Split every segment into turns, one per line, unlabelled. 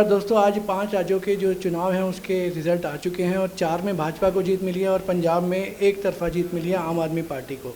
नमस्कार दोस्तों। आज 5 राज्यों के जो चुनाव हैं उसके रिज़ल्ट आ चुके हैं और 4 में भाजपा को जीत मिली है और पंजाब में एक तरफा जीत मिली है आम आदमी पार्टी को।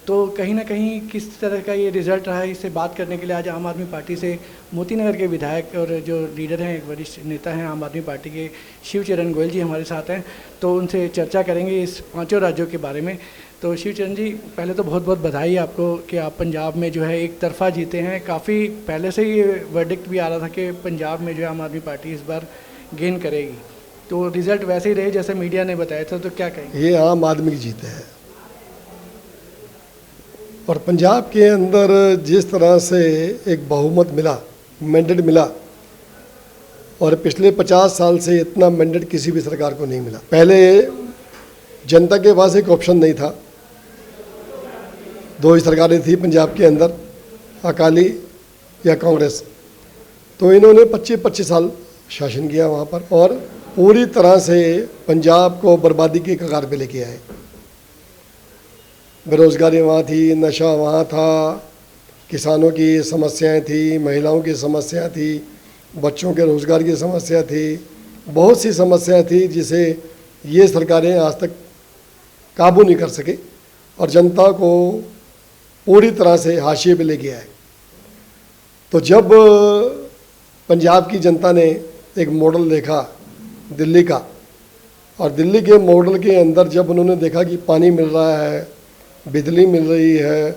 तो कहीं ना कहीं किस तरह का ये रिज़ल्ट रहा है, इससे बात करने के लिए आज आम आदमी पार्टी से मोती नगर के विधायक और जो लीडर हैं, एक वरिष्ठ नेता हैं आम आदमी पार्टी के, शिवचरण गोयल जी हमारे साथ हैं। तो उनसे चर्चा करेंगे इस 5 राज्यों के बारे में। तो शिवचरण जी, पहले तो बहुत बहुत बधाई आपको कि आप पंजाब में जो है एक तरफा जीते हैं। काफ़ी पहले से ही वर्डिक्ट भी आ रहा था कि पंजाब में जो है आम आदमी पार्टी इस बार गेन करेगी, तो रिज़ल्ट वैसे ही रहे जैसे मीडिया ने बताया था, तो क्या कहेंगे?
ये आम आदमी की जीत है और पंजाब के अंदर जिस तरह से एक बहुमत मिला, मैंडेट मिला, और पिछले 50 साल से इतना मैंडेट किसी भी सरकार को नहीं मिला। पहले जनता के पास एक ऑप्शन नहीं था, 2 ही सरकारें थी पंजाब के अंदर, अकाली या कांग्रेस। तो इन्होंने 25-25 साल शासन किया वहाँ पर और पूरी तरह से पंजाब को बर्बादी के कगार पे लेके आए। बेरोजगारी वहाँ थी, नशा वहाँ था, किसानों की समस्याएं थी, महिलाओं की समस्या थी, बच्चों के रोज़गार की समस्या थी, बहुत सी समस्याएं थी जिसे ये सरकारें आज तक काबू नहीं कर सके और जनता को पूरी तरह से हाशिए पे लेके आए। तो जब पंजाब की जनता ने एक मॉडल देखा दिल्ली का, और दिल्ली के मॉडल के अंदर जब उन्होंने देखा कि पानी मिल रहा है, बिजली मिल रही है,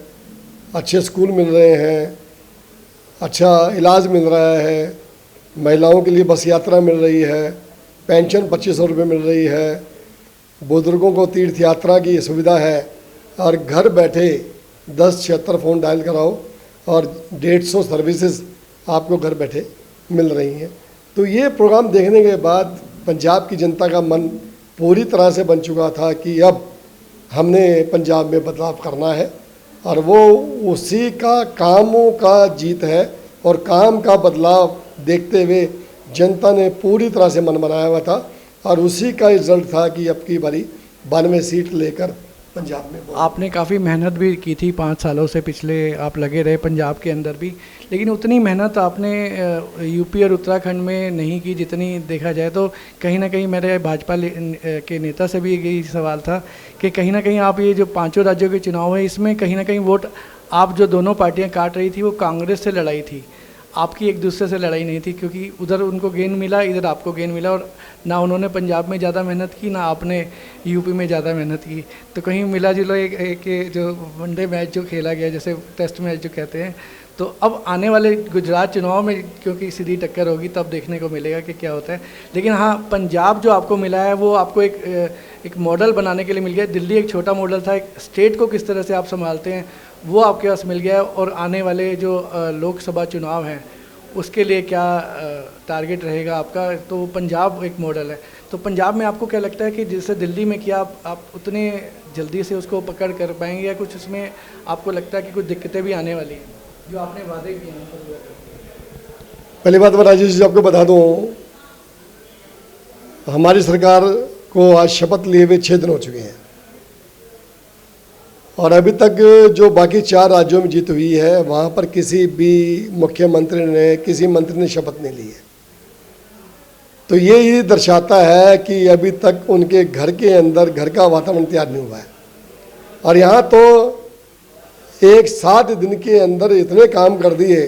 अच्छे स्कूल मिल रहे हैं, अच्छा इलाज मिल रहा है, महिलाओं के लिए बस यात्रा मिल रही है, पेंशन 2500 रुपये मिल रही है, बुजुर्गों को तीर्थ यात्रा की सुविधा है, और घर बैठे 1076 फ़ोन डायल कराओ और 150 सर्विसेज आपको घर बैठे मिल रही हैं। तो ये प्रोग्राम देखने के बाद पंजाब की जनता का मन पूरी तरह से बन चुका था कि अब हमने पंजाब में बदलाव करना है, और वो उसी का कामों का जीत है। और काम का बदलाव देखते हुए जनता ने पूरी तरह से मन बनाया हुआ था, और उसी का रिजल्ट था कि अब की बारी 92 सीट लेकर पंजाब में।
आपने काफ़ी मेहनत भी की थी 5 सालों से, पिछले आप लगे रहे पंजाब के अंदर भी, लेकिन उतनी मेहनत आपने यूपी और उत्तराखंड में नहीं की जितनी देखा जाए। तो कहीं ना कहीं मेरे भाजपा के नेता से भी यही सवाल था कि कहीं ना कहीं आप ये जो 5 राज्यों के चुनाव है, इसमें कहीं ना कहीं वोट आप जो दोनों पार्टियां काट रही थी वो कांग्रेस से लड़ाई थी, आपकी एक दूसरे से लड़ाई नहीं थी, क्योंकि उधर उनको गेन मिला, इधर आपको गेन मिला, और ना उन्होंने पंजाब में ज़्यादा मेहनत की, ना आपने यूपी में ज़्यादा मेहनत की। तो कहीं मिला जुला एक जो वनडे मैच जो खेला गया, जैसे टेस्ट मैच जो कहते हैं। तो अब आने वाले गुजरात चुनाव में क्योंकि सीधी टक्कर होगी, तब देखने को मिलेगा कि क्या होता है। लेकिन हाँ, पंजाब जो आपको मिला है वो आपको एक मॉडल बनाने के लिए मिल गया। दिल्ली एक छोटा मॉडल था, एक स्टेट को किस तरह से आप संभालते हैं वो आपके पास मिल गया है। और आने वाले जो लोकसभा चुनाव हैं उसके लिए क्या टारगेट रहेगा आपका, तो पंजाब एक मॉडल है। तो पंजाब में आपको क्या लगता है कि जैसे दिल्ली में किया, आप उतने जल्दी से उसको पकड़ कर पाएंगे, या कुछ उसमें आपको लगता है कि कुछ दिक्कतें भी आने वाली हैं जो आपने वादे किए हैं?
पहली बात मैं राजेश जी आपको बता दूं, हमारी सरकार को आज शपथ लिए हुए 6 दिन हो चुके हैं, और अभी तक जो बाकी 4 राज्यों में जीत हुई है वहाँ पर किसी भी मुख्यमंत्री ने, किसी मंत्री ने शपथ नहीं ली है। तो ये दर्शाता है कि अभी तक उनके घर के अंदर घर का वातावरण तैयार नहीं हुआ है। और यहाँ तो एक 7 दिन के अंदर इतने काम कर दिए,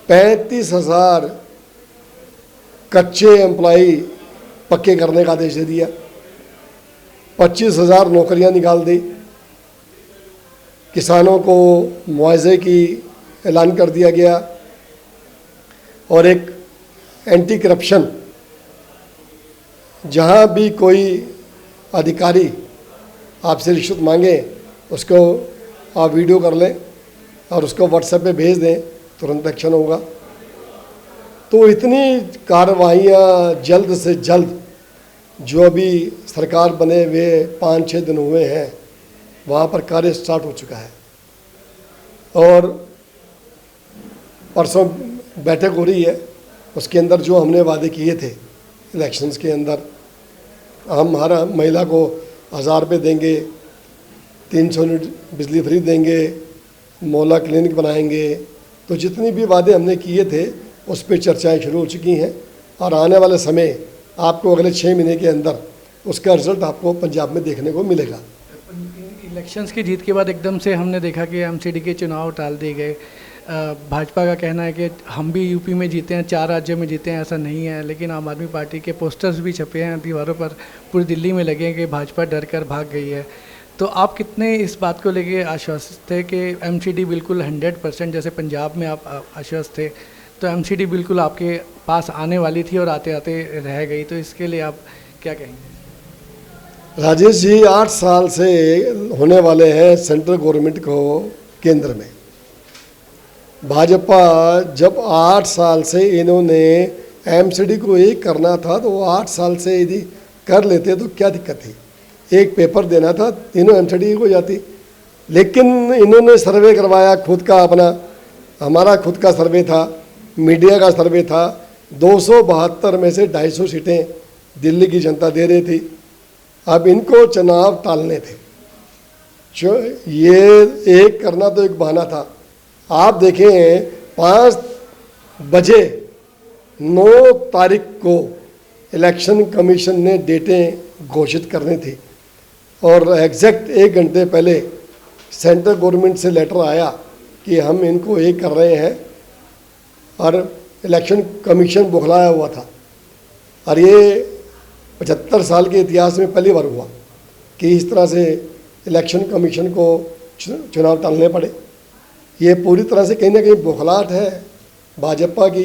35,000 कच्चे एम्प्लॉई पक्के करने का आदेश दे दिया, 25,000 नौकरियाँ निकाल दी, किसानों को मुआवजे की ऐलान कर दिया गया, और एक एंटी करप्शन, जहाँ भी कोई अधिकारी आपसे रिश्वत मांगे उसको आप वीडियो कर लें और उसको व्हाट्सएप पे भेज दें, तुरंत एक्शन होगा। तो इतनी कार्रवाइयाँ जल्द से जल्द, जो अभी सरकार बने हुए 5-6 दिन हुए हैं वहाँ पर कार्य स्टार्ट हो चुका है। और परसों बैठक हो रही है, उसके अंदर जो हमने वादे किए थे इलेक्शंस के अंदर, हम हर महिला को 1000 रुपये देंगे, 300 यूनिट बिजली फ्री देंगे, मोहल्ला क्लिनिक बनाएंगे। तो जितनी भी वादे हमने किए थे उस पर चर्चाएं शुरू हो चुकी हैं और आने वाले समय आपको अगले 6 महीने के अंदर उसका रिजल्ट आपको पंजाब में देखने को मिलेगा।
इलेक्शंस की जीत के बाद एकदम से हमने देखा कि एमसीडी के चुनाव टाल दिए गए। भाजपा का कहना है कि हम भी यूपी में जीते हैं, 4 राज्यों में जीते हैं, ऐसा नहीं है। लेकिन आम आदमी पार्टी के पोस्टर्स भी छपे हैं दीवारों पर, पूरी दिल्ली में लगे हैं कि भाजपा डर कर भाग गई है। तो आप कितने इस बात को लेके आश्वस्त थे कि एमसीडी बिल्कुल 100% जैसे पंजाब में आप आश्वस्त थे, तो एमसीडी बिल्कुल आपके पास आने वाली थी और आते आते रह गई, तो इसके लिए आप क्या कहेंगे?
राजेश जी, 8 साल से होने वाले हैं सेंट्रल गवर्नमेंट को केंद्र में। भाजपा जब 8 साल से इन्होंने एमसीडी को एक करना था तो वो 8 साल से यदि कर लेते तो क्या दिक्कत थी? एक पेपर देना था, तीनों एमसीडी हो जाती। लेकिन इन्होंने सर्वे करवाया खुद का अपना, हमारा खुद का सर्वे था, मीडिया का सर्वे था। 272 में से 250 सीटें दिल्ली की जनता दे रही थी। अब इनको चुनाव टालने थे, ये एक करना तो एक बहाना था। आप देखें 5 बजे 9 तारीख को इलेक्शन कमीशन ने डेटें घोषित करनी थी और एग्जैक्ट 1 घंटे पहले सेंट्रल गवर्नमेंट से लेटर आया कि हम इनको एक कर रहे हैं और इलेक्शन कमीशन बौखलाया हुआ था। और ये 75 साल के इतिहास में पहली बार हुआ कि इस तरह से इलेक्शन कमीशन को चुनाव टालने पड़े। ये पूरी तरह से कहीं ना कहीं बौखलाहट है भाजपा की।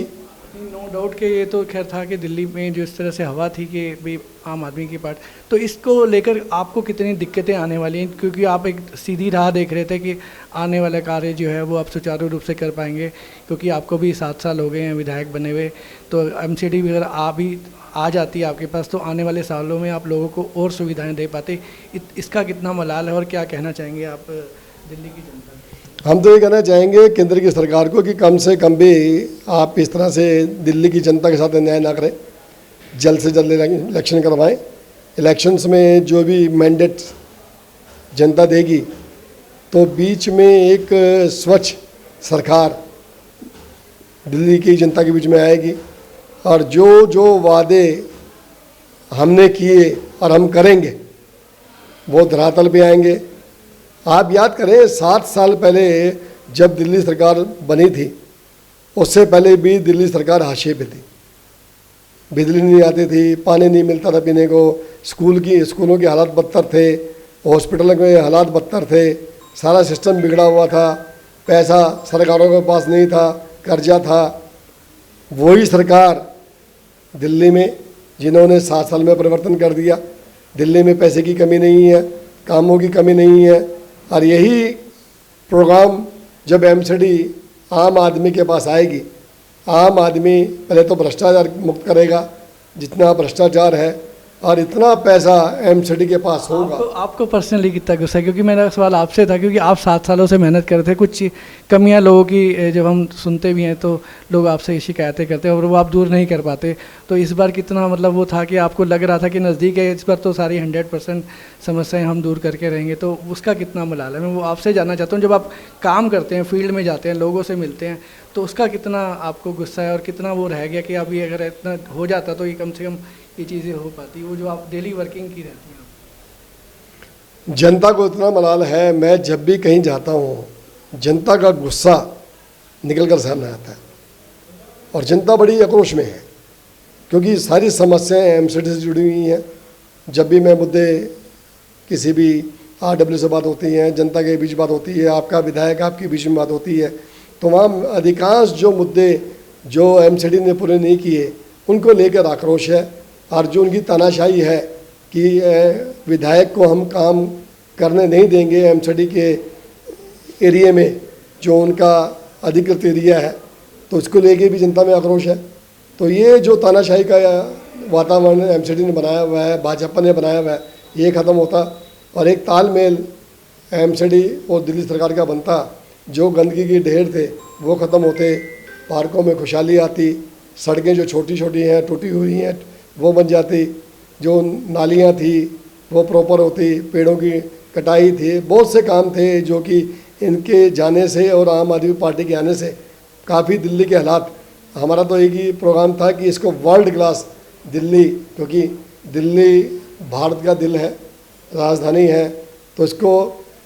नो डाउट कि ये तो खैर था कि दिल्ली में जो इस तरह से हवा थी कि भाई आम आदमी की पार्टी, तो इसको लेकर आपको कितनी दिक्कतें आने वाली हैं? क्योंकि आप एक सीधी राह देख रहे थे कि आने वाला कार्य जो है वो आप सुचारू रूप से कर पाएंगे, क्योंकि आपको भी 7 साल हो गए हैं विधायक बने हुए। तो एमसीडी वगैरह आ जाती है आपके पास, तो आने वाले सालों में आप लोगों को और सुविधाएँ दे पाते। इसका कितना मलाल है और क्या कहना चाहेंगे आप दिल्ली की जनता?
हम तो ये कहना चाहेंगे केंद्र की सरकार को कि कम से कम भी आप इस तरह से दिल्ली की जनता के साथ अन्याय ना करें, जल्द से जल्द इलेक्शन करवाएं। इलेक्शंस में जो भी मैंडेट जनता देगी तो बीच में एक स्वच्छ सरकार दिल्ली की जनता के बीच में आएगी और जो जो वादे हमने किए और हम करेंगे वो धरातल पे आएंगे। आप याद करें 7 साल पहले जब दिल्ली सरकार बनी थी, उससे पहले भी दिल्ली सरकार हाशिए पे थी। बिजली नहीं आती थी, पानी नहीं मिलता था पीने को, स्कूलों के हालात बदतर थे, हॉस्पिटलों के हालात बदतर थे, सारा सिस्टम बिगड़ा हुआ था, पैसा सरकारों के पास नहीं था, कर्जा था। वही सरकार दिल्ली में जिन्होंने 7 साल में परिवर्तन कर दिया। दिल्ली में पैसे की कमी नहीं है, कामों की कमी नहीं है। और यही प्रोग्राम जब एमसीडी आम आदमी के पास आएगी, आम आदमी पहले तो भ्रष्टाचार मुक्त करेगा, जितना भ्रष्टाचार है, और इतना पैसा एमसीडी के पास होगा।
आपको पर्सनली कितना गुस्सा है? क्योंकि मेरा सवाल आपसे था, क्योंकि आप 7 सालों से मेहनत कर रहे थे। कुछ कमियां लोगों की जब हम सुनते भी हैं तो लोग आपसे शिकायतें करते हैं और वो आप दूर नहीं कर पाते। तो इस बार कितना मतलब वो था कि आपको लग रहा था कि नज़दीक है, इस बार तो सारी 100% समस्याएं हम दूर करके रहेंगे, तो उसका कितना मलाल है? मैं वो आपसे जानना चाहता हूँ। जब आप काम करते हैं, फील्ड में जाते हैं, लोगों से मिलते हैं, तो उसका कितना आपको गुस्सा है और कितना वो रह गया कि अभी अगर इतना हो जाता तो ये कम से कम ये चीज़ें हो पाती, वो जो आप डेली वर्किंग की रहती हैं?
जनता को इतना मलाल है, मैं जब भी कहीं जाता हूँ जनता का गुस्सा निकल कर सामने आता है और जनता बड़ी आक्रोश में है, क्योंकि सारी समस्याएं एमसीडी से जुड़ी हुई हैं। जब भी मैं मुद्दे किसी भी आरडब्ल्यू से बात होती हैं, जनता के बीच बात होती है, आपका विधायक आपके बीच में बात होती है, तो वहाँ अधिकांश जो मुद्दे जो एमसीडी ने पूरे नहीं किए उनको लेकर आक्रोश है। और जो उनकी तानाशाही है कि विधायक को हम काम करने नहीं देंगे एमसीडी के एरिया में, जो उनका अधिकृत एरिया है, तो उसको लेके भी जनता में आक्रोश है। तो ये जो तानाशाही का वातावरण एमसीडी ने बनाया हुआ है, भाजपा ने बनाया हुआ है, ये ख़त्म होता और एक तालमेल एमसीडी और दिल्ली सरकार का बनता। जो गंदगी के ढेर थे वो ख़त्म होते, पार्कों में खुशहाली आती, सड़कें जो छोटी छोटी हैं टूटी हुई हैं वो बन जाती, जो नालियाँ थी वो प्रॉपर होती, पेड़ों की कटाई थी, बहुत से काम थे जो कि इनके जाने से और आम आदमी पार्टी के आने से काफ़ी दिल्ली के हालात हमारा तो एक ही प्रोग्राम था कि इसको वर्ल्ड क्लास दिल्ली, क्योंकि दिल्ली भारत का दिल है, राजधानी है, तो इसको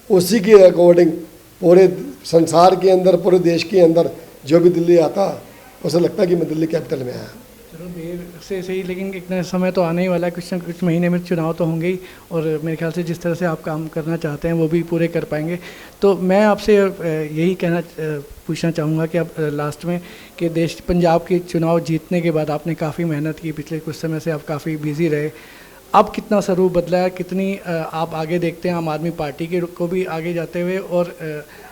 उसी के अकॉर्डिंग पूरे संसार के अंदर, पूरे देश के अंदर जो भी दिल्ली आता उसे लगता है कि मैं दिल्ली कैपिटल में आया।
चलो देर से सही, लेकिन इतना समय तो आने ही वाला है, कुछ न कुछ महीने में चुनाव तो होंगे ही, और मेरे ख्याल से जिस तरह से आप काम करना चाहते हैं वो भी पूरे कर पाएंगे। तो मैं आपसे यही पूछना चाहूँगा कि अब लास्ट में कि देश पंजाब के चुनाव जीतने के बाद आपने काफ़ी मेहनत की, पिछले कुछ समय से आप काफ़ी बिजी रहे, अब कितना स्वरूप बदला है, कितनी आप आगे देखते हैं आम आदमी पार्टी के को भी आगे जाते हुए, और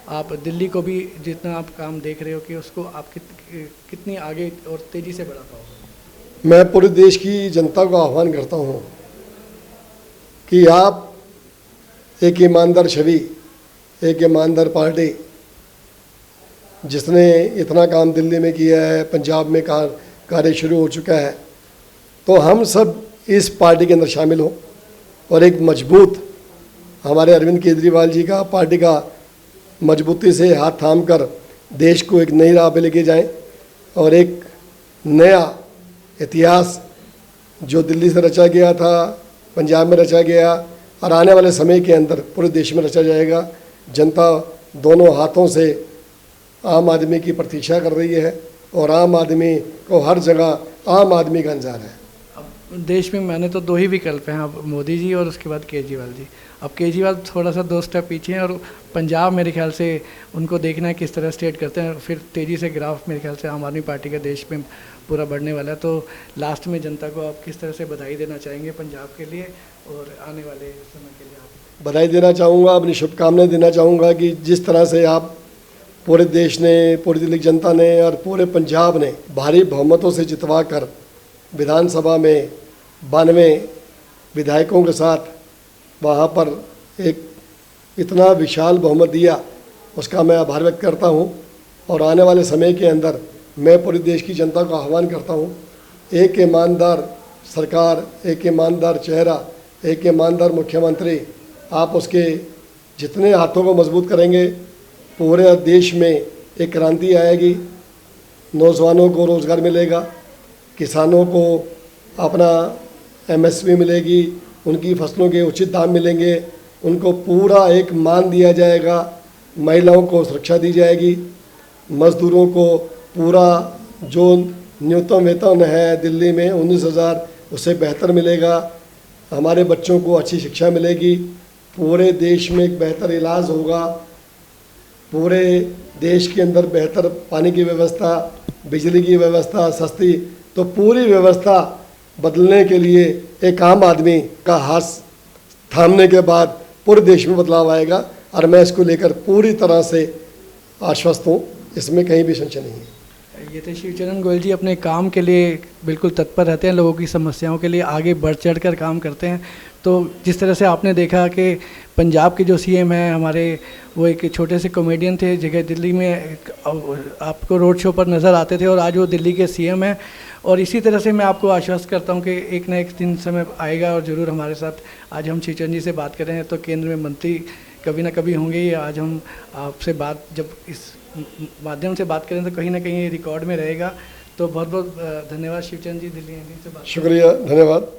आप दिल्ली को भी जितना आप काम देख रहे हो कि उसको आप कितनी आगे और तेज़ी से बढ़ा पाओगे?
मैं पूरे देश की जनता को आह्वान करता हूँ कि आप एक ईमानदार छवि, एक ईमानदार पार्टी जिसने इतना काम दिल्ली में किया है, पंजाब में कार्य शुरू हो चुका है, तो हम सब इस पार्टी के अंदर शामिल हों और एक मजबूत, हमारे अरविंद केजरीवाल जी का पार्टी का मजबूती से हाथ थाम कर देश को एक नई राह पे लेके जाएं और एक नया इतिहास जो दिल्ली से रचा गया था, पंजाब में रचा गया और आने वाले समय के अंदर पूरे देश में रचा जाएगा। जनता दोनों हाथों से आम आदमी की प्रतीक्षा कर रही है और आम आदमी को हर जगह आम आदमी का इंतजार है।
अब देश में मैंने तो दो ही विकल्प हैं, अब मोदी जी और उसके बाद केजरीवाल जी। अब केजरीवाल थोड़ा सा 2 स्टेप पीछे हैं, और पंजाब मेरे ख्याल से उनको देखना है किस तरह स्टेट करते हैं, फिर तेज़ी से ग्राफ मेरे ख्याल से आम आदमी पार्टी का देश में पूरा बढ़ने वाला है। तो लास्ट में जनता को आप किस तरह से बधाई देना चाहेंगे पंजाब के लिए और आने वाले समय के लिए? आप
बधाई देना चाहूँगा, अपनी शुभकामनाएं देना चाहूँगा कि जिस तरह से आप पूरे देश ने, पूरी दिल्ली की जनता ने और पूरे पंजाब ने भारी बहुमतों से जितवा कर विधानसभा में 92 विधायकों के साथ वहाँ पर एक इतना विशाल बहुमत दिया, उसका मैं आभार व्यक्त करता हूँ। और आने वाले समय के अंदर मैं पूरे देश की जनता को आह्वान करता हूँ, एक ईमानदार सरकार, एक ईमानदार चेहरा, एक ईमानदार मुख्यमंत्री, आप उसके जितने हाथों को मजबूत करेंगे पूरे देश में एक क्रांति आएगी। नौजवानों को रोज़गार मिलेगा, किसानों को अपना MSP मिलेगी, उनकी फसलों के उचित दाम मिलेंगे, उनको पूरा एक मान दिया जाएगा, महिलाओं को सुरक्षा दी जाएगी, मज़दूरों को पूरा जो न्यूनतम वेतन है दिल्ली में 19,000 उससे बेहतर मिलेगा, हमारे बच्चों को अच्छी शिक्षा मिलेगी, पूरे देश में एक बेहतर इलाज होगा, पूरे देश के अंदर बेहतर पानी की व्यवस्था, बिजली की व्यवस्था सस्ती, तो पूरी व्यवस्था बदलने के लिए एक आम आदमी का हाथ थामने के बाद पूरे देश में बदलाव आएगा और मैं इसको लेकर पूरी तरह से आश्वस्त हूँ, इसमें कहीं भी संशय नहीं है।
ये थे शिवचरण गोयल जी, अपने काम के लिए बिल्कुल तत्पर रहते हैं, लोगों की समस्याओं के लिए आगे बढ़ चढ़ कर काम करते हैं। तो जिस तरह से आपने देखा कि पंजाब के जो CM हैं हमारे, वो एक छोटे से कॉमेडियन थे, जगह दिल्ली में आपको रोड शो पर नज़र आते थे, और आज वो दिल्ली के CM हैं। और इसी तरह से मैं आपको आश्वस्त करता हूं कि एक ना एक दिन समय आएगा और ज़रूर हमारे साथ, आज हम शिवचरण जी से बात कर रहे हैं तो केंद्र में मंत्री कभी ना कभी होंगे ही। आज हम आपसे बात जब इस माध्यम से बात करें तो कहीं ना कहीं रिकॉर्ड में रहेगा। तो बहुत बहुत धन्यवाद शिवचरण जी, दिल्ली से बात।
शुक्रिया, धन्यवाद।